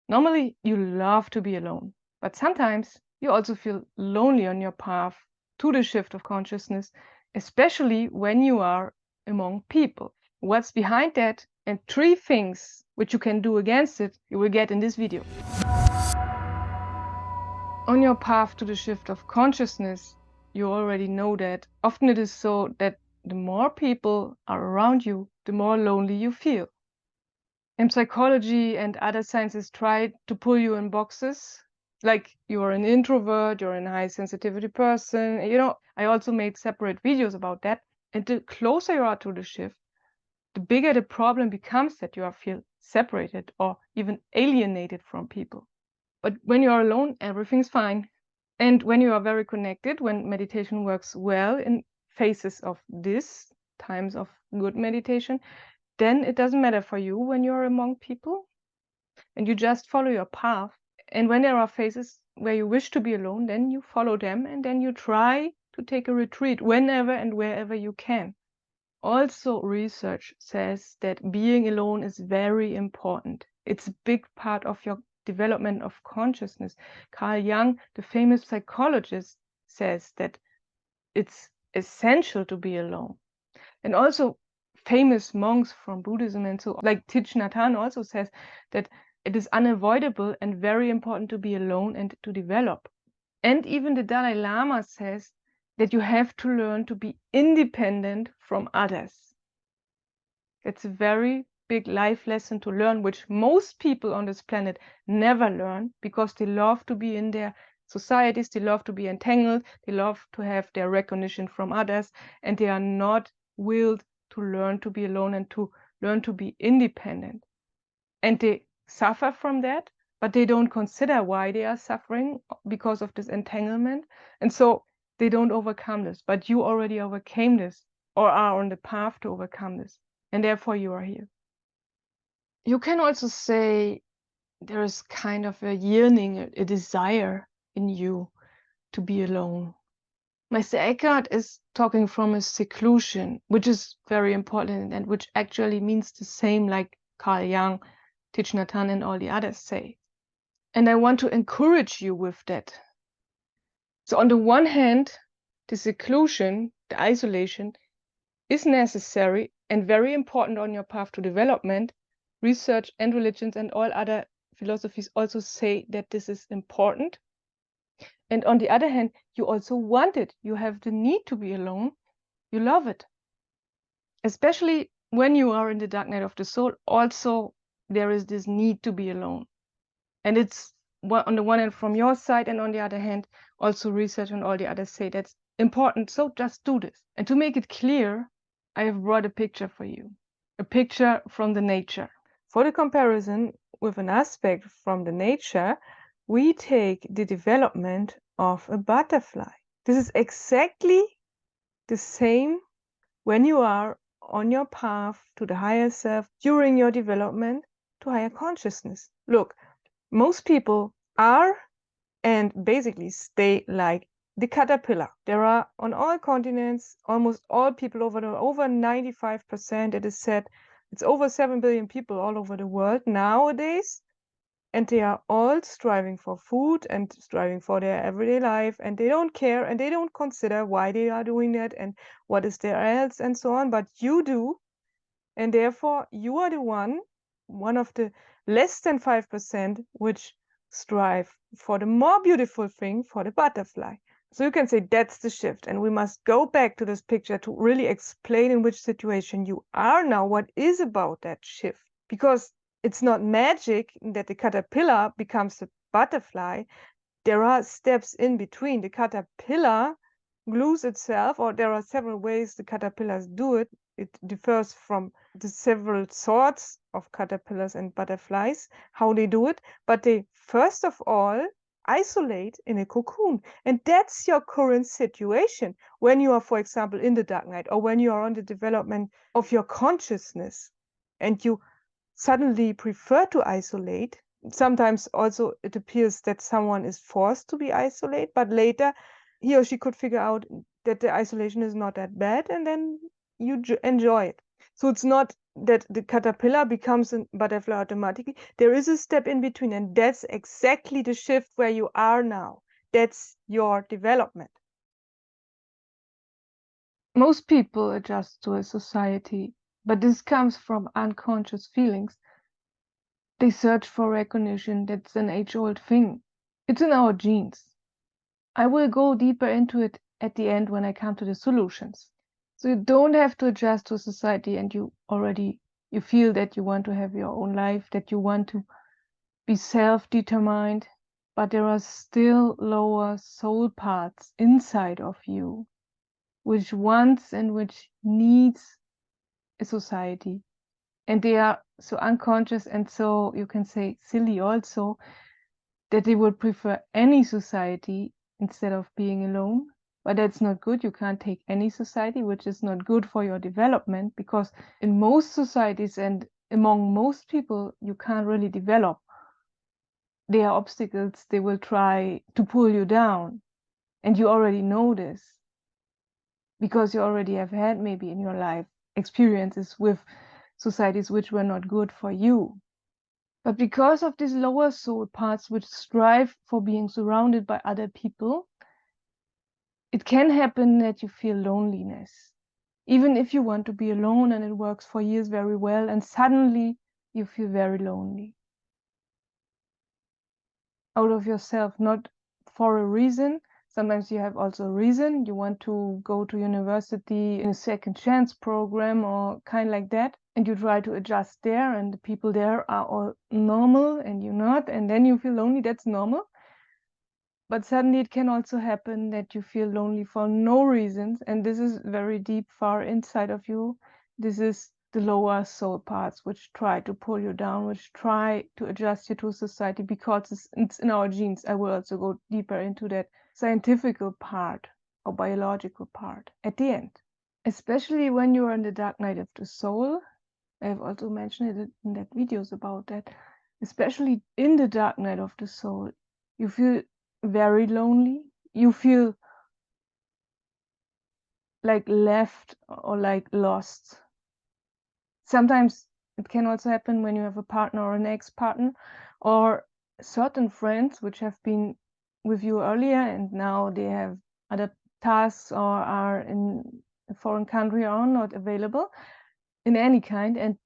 Normally, you love to be alone, but sometimes you also feel lonely on your path to the shift of consciousness, especially when you are among people. What's behind that and 3 things which you can do against it, you will get in this video. On your path to the shift of consciousness, you already know that often it is so that the more people are around you, the more lonely you feel. And psychology and other sciences try to pull you in boxes, like you're an introvert, you're a high sensitivity person. I also made separate videos about that. And the closer you are to the shift, the bigger the problem becomes that you feel separated or even alienated from people. But when you are alone, everything's fine. And when you are very connected, when meditation works well in phases of this, times of good meditation, then it doesn't matter for you when you're among people and you just follow your path. And when there are phases where you wish to be alone, then you follow them and then you try to take a retreat whenever and wherever you can. Also, research says that being alone is very important. It's a big part of your development of consciousness. Carl Jung, the famous psychologist, says that it's essential to be alone. And also famous monks from Buddhism and so like Thich Nhat Hanh also says that it is unavoidable and very important to be alone and to develop. And even the Dalai Lama says that you have to learn to be independent from others. It's a very big life lesson to learn, which most people on this planet never learn because they love to be in their societies, they love to be entangled, they love to have their recognition from others, and they are not willed to learn to be alone and to learn to be independent. And they suffer from that, but they don't consider why they are suffering because of this entanglement. And so they don't overcome this. But you already overcame this or are on the path to overcome this. And therefore you are here. You can also say there is kind of a yearning, a desire in you to be alone. Meister Eckhart is talking from a seclusion, which is very important and which actually means the same like Carl Jung, Thich Nhat Hanh, and all the others say. And I want to encourage you with that. So on the one hand, the seclusion, the isolation, is necessary and very important on your path to development. Research and religions and all other philosophies also say that this is important. And on the other hand, you also want it. You have the need to be alone. You love it. Especially when you are in the dark night of the soul, also there is this need to be alone. And it's on the one hand from your side, and on the other hand, also research and all the others say that's important. So just do this. And to make it clear, I have brought a picture for you, a picture from the nature. For the comparison with an aspect from the nature, we take the development of a butterfly. This is exactly the same when you are on your path to the higher self during your development to higher consciousness. Look, most people are and basically stay like the caterpillar. There are on all continents, almost all people over 95%, it is said, it's over 7 billion people all over the world nowadays, and they are all striving for food and striving for their everyday life, and they don't care and they don't consider why they are doing that and what is their else and so on, but you do, and therefore you are the one of the less than 5% which strive for the more beautiful thing, for the butterfly. So you can say that's the shift, and we must go back to this picture to really explain in which situation you are now, what is about that shift, because it's not magic that the caterpillar becomes a butterfly. There are steps in between. The caterpillar glues itself, or there are several ways the caterpillars do it. It differs from the several sorts of caterpillars and butterflies, how they do it. But they, first of all, isolate in a cocoon. And that's your current situation when you are, for example, in the dark night, or when you are on the development of your consciousness and you suddenly prefer to isolate. Sometimes also it appears that someone is forced to be isolated, but later he or she could figure out that the isolation is not that bad, and then you enjoy it. So it's not that the caterpillar becomes a butterfly automatically. There is a step in between, and that's exactly the shift where you are now. That's your development. Most people adjust to a society, but this comes from unconscious feelings. They search for recognition. That's an age-old thing. It's in our genes. I will go deeper into it at the end when I come to the solutions. So you don't have to adjust to society, and you feel that you want to have your own life, that you want to be self-determined, but there are still lower soul parts inside of you, which wants and which needs a society. And they are so unconscious and so, you can say, silly also, that they would prefer any society instead of being alone. But that's not good. You can't take any society, which is not good for your development, because in most societies and among most people, you can't really develop. There are obstacles. They will try to pull you down. And you already know this because you already have had maybe in your life experiences with societies which were not good for you. But because of these lower soul parts which strive for being surrounded by other people, it can happen that you feel loneliness. Even if you want to be alone and it works for years very well, and suddenly you feel very lonely. Out of yourself, not for a reason. Sometimes you have also a reason. You want to go to university in a second chance program or kind like that. And you try to adjust there, and the people there are all normal and you're not. And then you feel lonely. That's normal. But suddenly it can also happen that you feel lonely for no reasons. And this is very deep, far inside of you. This is the lower soul parts which try to pull you down, which try to adjust you to society, because it's in our genes. I will also go deeper into that scientific part or biological part at the end. Especially when you are in the dark night of the soul. I have also mentioned it in that videos about that. Especially in the dark night of the soul, you feel very lonely. You feel like left or like lost. Sometimes it can also happen when you have a partner or an ex-partner or certain friends which have been with you earlier and now they have other tasks or are in a foreign country or are not available in any kind. And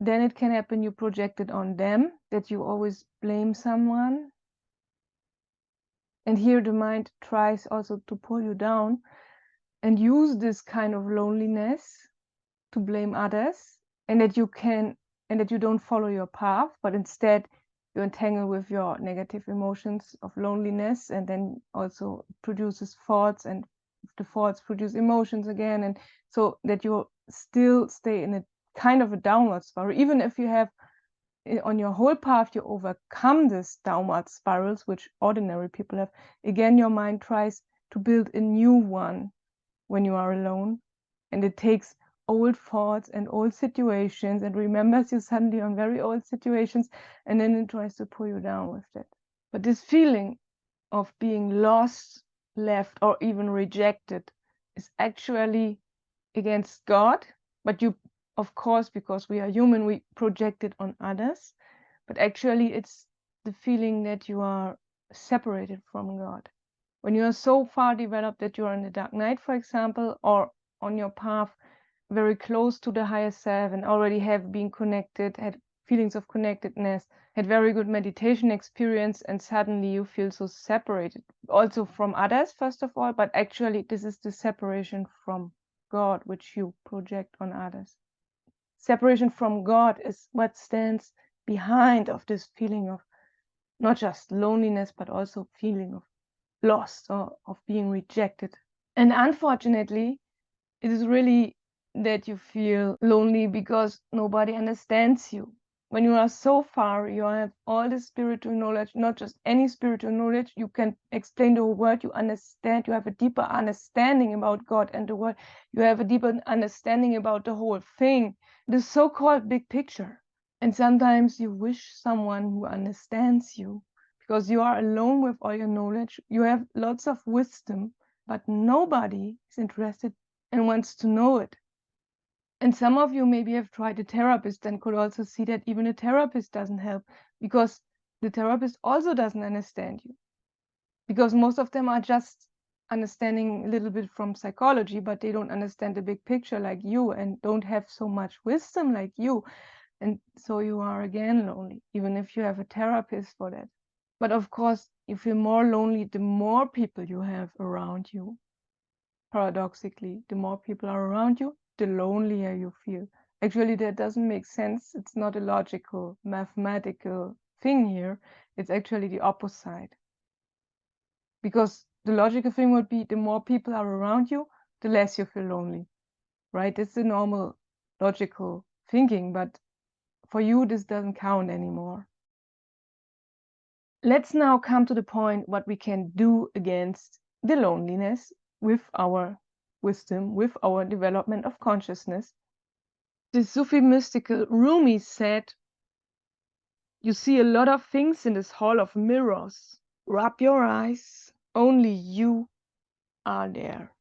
then it can happen you project it on them, that you always blame someone. And here the mind tries also to pull you down and use this kind of loneliness to blame others, and that you don't follow your path, but instead you entangle with your negative emotions of loneliness, and then also produces thoughts, and the thoughts produce emotions again, and so that you still stay in a kind of a downward spiral. Even if you have on your whole path you overcome this downward spirals which ordinary people have, again your mind tries to build a new one when you are alone, and it takes old thoughts and old situations and remembers you suddenly on very old situations, and then it tries to pull you down with that. But this feeling of being lost, left, or even rejected is actually against God. But you, of course, because we are human, we project it on others. But actually it's the feeling that you are separated from God. When you are so far developed that you are in the dark night, for example, or on your path very close to the higher self and already have been connected, had feelings of connectedness, had very good meditation experience, and suddenly you feel so separated also from others, first of all, but actually this is the separation from God which you project on others. Separation from God is what stands behind of this feeling of not just loneliness, but also feeling of lost or of being rejected. And unfortunately, it is really that you feel lonely because nobody understands you. When you are so far, you have all the spiritual knowledge, not just any spiritual knowledge. You can explain the whole world. You understand, you have a deeper understanding about God and the world. You have a deeper understanding about the whole thing, the so-called big picture. And sometimes you wish someone who understands you, because you are alone with all your knowledge. You have lots of wisdom, but nobody is interested and wants to know it. And some of you maybe have tried a therapist and could also see that even a therapist doesn't help, because the therapist also doesn't understand you. Because most of them are just understanding a little bit from psychology, but they don't understand the big picture like you and don't have so much wisdom like you. And so you are again lonely, even if you have a therapist for that. But of course, you feel more lonely the more people you have around you. Paradoxically, the more people are around you, the lonelier you feel. Actually, that doesn't make sense. It's not a logical, mathematical thing here. It's actually the opposite. Because the logical thing would be the more people are around you, the less you feel lonely, right? It's the normal logical thinking, but for you, this doesn't count anymore. Let's now come to the point what we can do against the loneliness with our wisdom, with our development of consciousness. The Sufi mystical Rumi said, "You see a lot of things in this hall of mirrors. Rub your eyes, only you are there."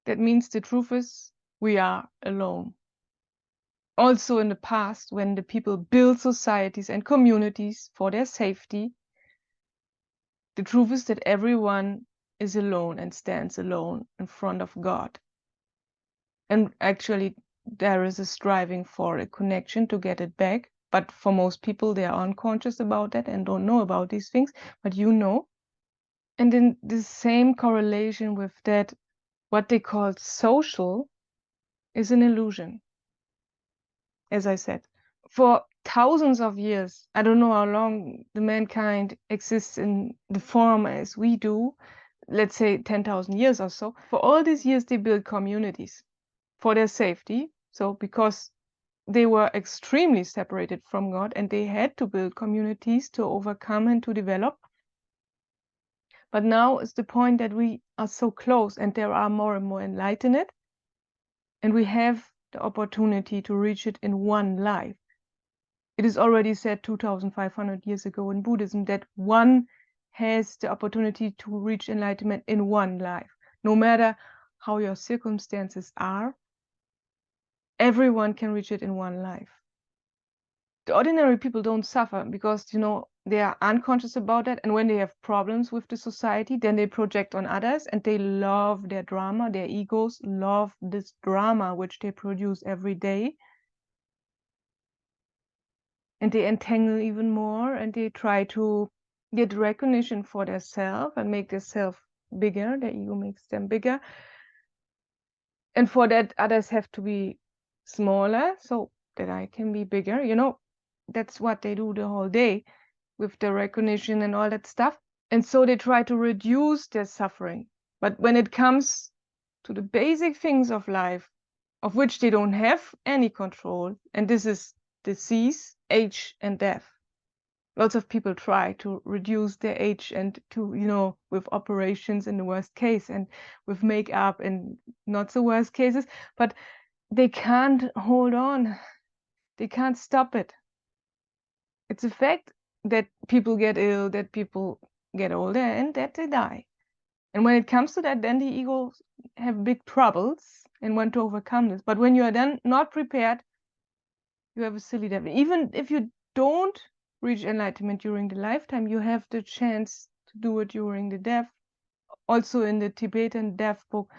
That means the truth is, we are alone. Also in the past, when the people built societies and communities for their safety, the truth is that everyone is alone and stands alone in front of God. And actually, there is a striving for a connection to get it back. But for most people, they are unconscious about that and don't know about these things. But you know. And in the same correlation with that, what they call social is an illusion, as I said. For thousands of years, I don't know how long the mankind exists in the form as we do, let's say 10,000 years or so. For all these years, they built communities for their safety. So because they were extremely separated from God and they had to build communities to overcome and to develop. But now is the point that we are so close and there are more and more enlightened, and we have the opportunity to reach it in one life. It is already said 2,500 years ago in Buddhism that one has the opportunity to reach enlightenment in one life. No matter how your circumstances are, everyone can reach it in one life. The ordinary people don't suffer because, they are unconscious about that. And when they have problems with the society, then they project on others and they love their drama. Their egos love this drama which they produce every day. And they entangle even more and they try to get recognition for their self and make their self bigger. Their ego makes them bigger. And for that, others have to be smaller so that I can be bigger. That's what they do the whole day with the recognition and all that stuff. And so they try to reduce their suffering. But when it comes to the basic things of life, of which they don't have any control, and this is disease, age, and death. Lots of people try to reduce their age and to, with operations in the worst case and with makeup in not so worst cases, but they can't hold on. They can't stop it. It's a fact that people get ill, that people get older, and that they die. And when it comes to that, then the egos have big troubles and want to overcome this. But when you are then not prepared, you have a silly devil. Even if you don't reach enlightenment during the lifetime, you have the chance to do it during the death. Also in the Tibetan death book,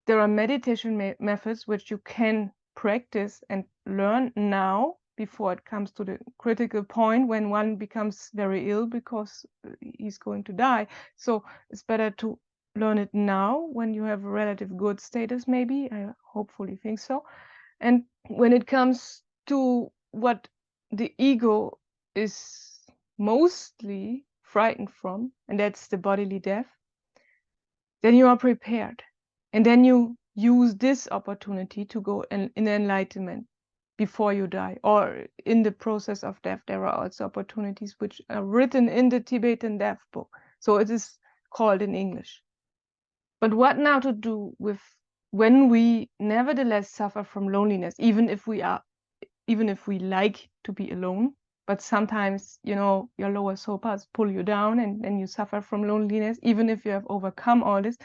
there are meditation methods which you can practice and learn now before it comes to the critical point when one becomes very ill because he's going to die. So it's better to learn it now when you have a relative good status, maybe. I hopefully think so. And when it comes to what the ego is mostly frightened from, and that's the bodily death, then you are prepared. And then you use this opportunity to go in enlightenment before you die, or in the process of death. There are also opportunities which are written in the Tibetan death book. So it is called in English. But what now to do with when we nevertheless suffer from loneliness, even if we like to be alone, but sometimes, your lower soul parts pull you down and then you suffer from loneliness, even if you have overcome all this.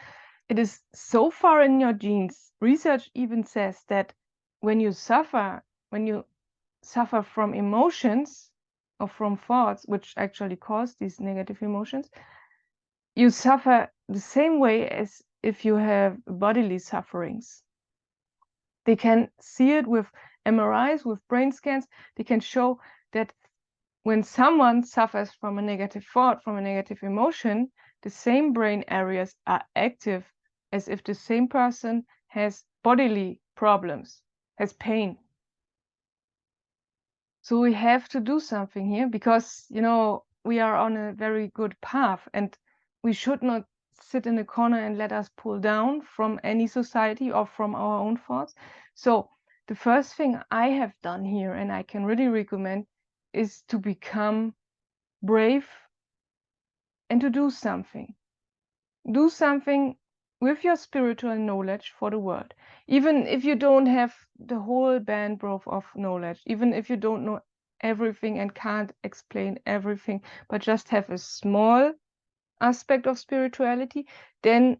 it is so far in your genes. Research even says that when you suffer from emotions or from thoughts, which actually cause these negative emotions, you suffer the same way as if you have bodily sufferings. They can see it with MRIs, with brain scans. They can show that when someone suffers from a negative thought, from a negative emotion, the same brain areas are active as if the same person has bodily problems, has pain. So we have to do something here because, we are on a very good path, and we should not sit in a corner and let us pull down from any society or from our own thoughts. So the first thing I have done here, and I can really recommend, is to become brave and to do something. Do something with your spiritual knowledge for the world. Even if you don't have the whole bandwidth of knowledge, even if you don't know everything and can't explain everything, but just have a small aspect of spirituality, then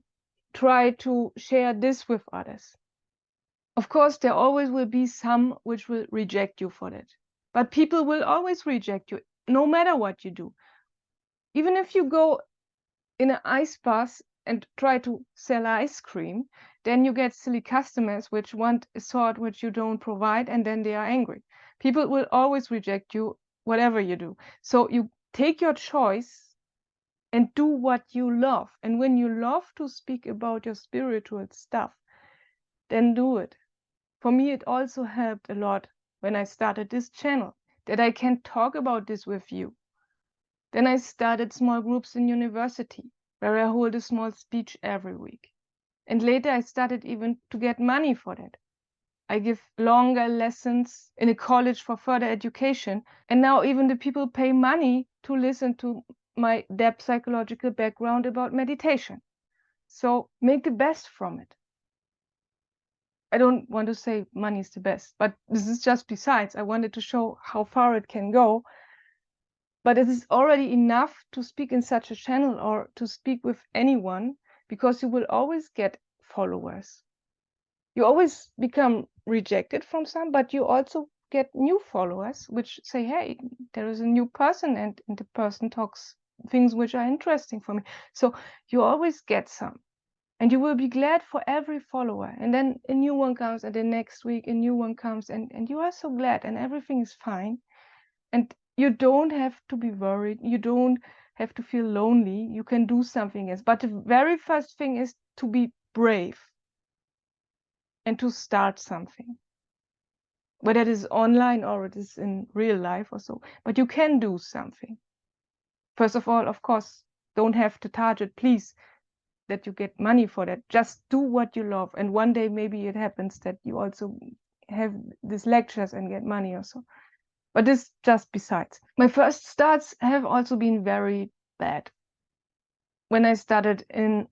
try to share this with others. Of course, there always will be some which will reject you for that. But people will always reject you, no matter what you do. Even if you go in an ice bath and try to sell ice cream, then you get silly customers which want a sort which you don't provide, and then they are angry. People will always reject you, whatever you do. So you take your choice and do what you love. And when you love to speak about your spiritual stuff, then do it. For me, it also helped a lot when I started this channel, that I can talk about this with you. Then I started small groups in university, where I hold a small speech every week. And later I started even to get money for that. I give longer lessons in a college for further education. And now even the people pay money to listen to my depth psychological background about meditation. So make the best from it. I don't want to say money is the best, but this is just besides. I wanted to show how far it can go. But it is already enough to speak in such a channel or to speak with anyone, because you will always get followers. You always become rejected from some, but you also get new followers which say, hey, there is a new person, and the person talks things which are interesting for me. So you always get some. And you will be glad for every follower. And then a new one comes, and the next week a new one comes, and you are so glad, and everything is fine. And you don't have to be worried. You don't have to feel lonely. You can do something else. But the very first thing is to be brave and to start something. Whether it is online or it is in real life or so. But you can do something. First of all, of course, don't have to target, please, that you get money for that. Just do what you love, and one day maybe it happens that you also have these lectures and get money or so. But this just besides. My first starts have also been very bad. When I started in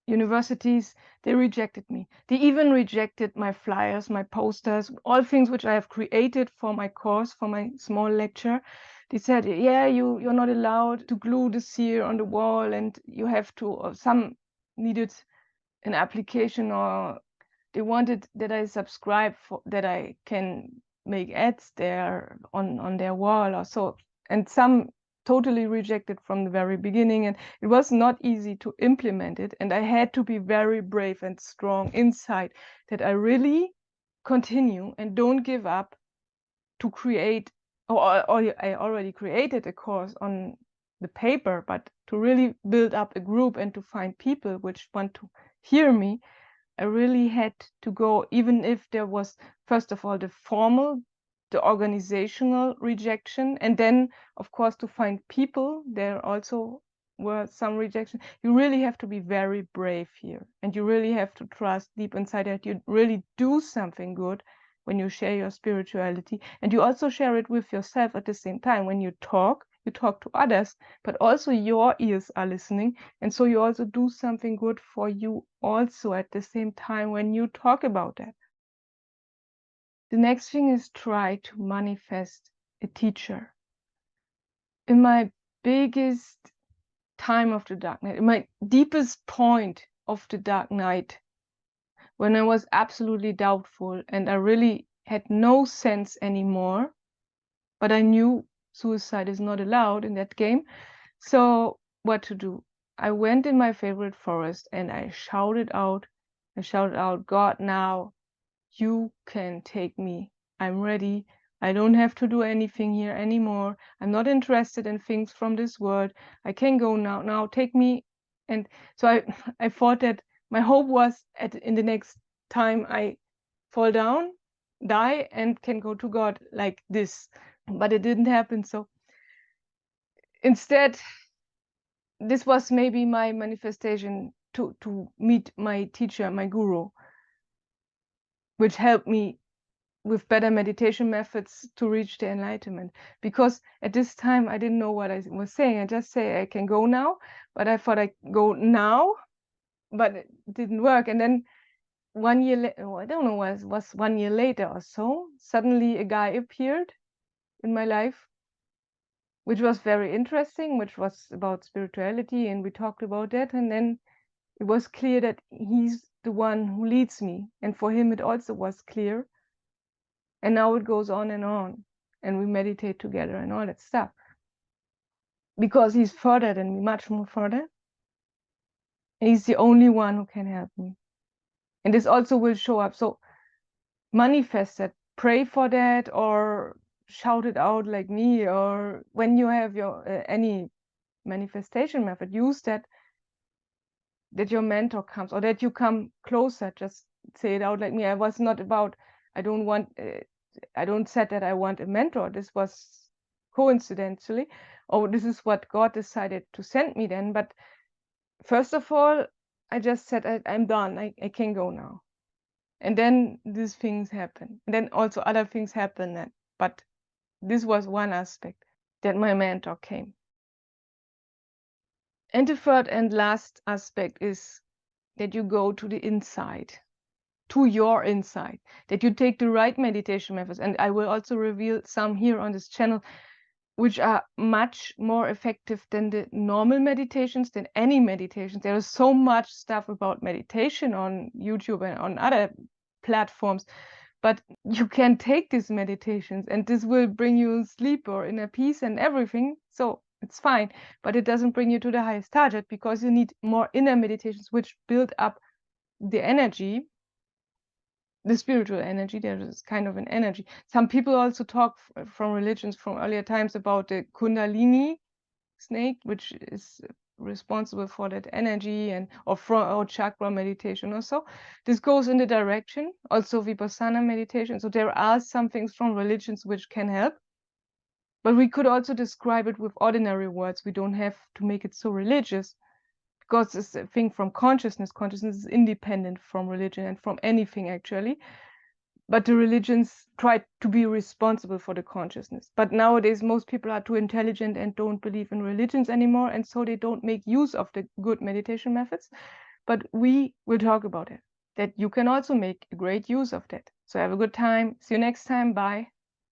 universities, they rejected me. They even rejected my flyers, my posters, all things which I have created for my course, for my small lecture. They said, yeah, you're not allowed to glue this here on the wall, and you have to, or some needed an application, or they wanted that I subscribe for that I can make ads there on their wall or so. And some totally rejected from the very beginning, and it was not easy to implement it. And I had to be very brave and strong inside, that I really continue and don't give up to create, or I already created a course on the paper, but to really build up a group and to find people which want to hear me, I really had to go, even if there was, first of all, the formal, the organizational rejection, and then, of course, to find people, there also were some rejection. You really have to be very brave here, and you really have to trust deep inside that you really do something good when you share your spirituality, and you also share it with yourself at the same time. When you talk to others, but also your ears are listening, and so you also do something good for you also at the same time when you talk about that. The next thing is try to manifest a teacher. In my biggest time of the darkness, in my deepest point, of the dark night, when I was absolutely doubtful and I really had no sense anymore, but I knew suicide is not allowed in that game. So what to do? I went in my favorite forest and I shouted out, God, now you can take me. I'm ready. I don't have to do anything here anymore. I'm not interested in things from this world. I can go now. Now take me. And so I thought that my hope was in the next time I fall down, die, and can go to God like this. But it didn't happen. So instead, this was maybe my manifestation to meet my teacher, my guru, which helped me with better meditation methods to reach the enlightenment. Because at this time I didn't know what I was saying. I just say I can go now, but I thought I go now, but it didn't work. And then 1 year later, I don't know, it was 1 year later or so, suddenly a guy appeared in my life, which was very interesting, which was about spirituality, and we talked about that. And then it was clear that he's the one who leads me, and for him it also was clear. And now it goes on, and we meditate together and all that stuff, because he's further than me, much more further. And he's the only one who can help me, and this also will show up. So manifest that, pray for that, or shout it out like me, or when you have your any manifestation method, use that your mentor comes, or that you come closer. Just say it out like me. I was not about, I don't said that I want a mentor. This was coincidentally, or this is what God decided to send me then. But first of all, I just said I'm done. I can go now. And then these things happen. And then also other things happen then. But this was one aspect, that my mentor came. And the third and last aspect is that you go to the inside, to your inside, that you take the right meditation methods. And I will also reveal some here on this channel, which are much more effective than the normal meditations, than any meditations. There is so much stuff about meditation on YouTube and on other platforms, but you can take these meditations and this will bring you sleep or inner peace and everything. So it's fine, but it doesn't bring you to the highest target, because you need more inner meditations which build up the energy, the spiritual energy. There is kind of an energy. Some people also talk from religions from earlier times about the Kundalini snake, which is responsible for that energy, and or chakra meditation or so. This goes in the direction, also Vipassana meditation. So there are some things from religions which can help, but we could also describe it with ordinary words. We don't have to make it so religious, because it's a thing from consciousness. Consciousness is independent from religion and from anything actually. But the religions try to be responsible for the consciousness. But nowadays, most people are too intelligent and don't believe in religions anymore, and so they don't make use of the good meditation methods. But we will talk about it, that you can also make a great use of that. So have a good time. See you next time. Bye.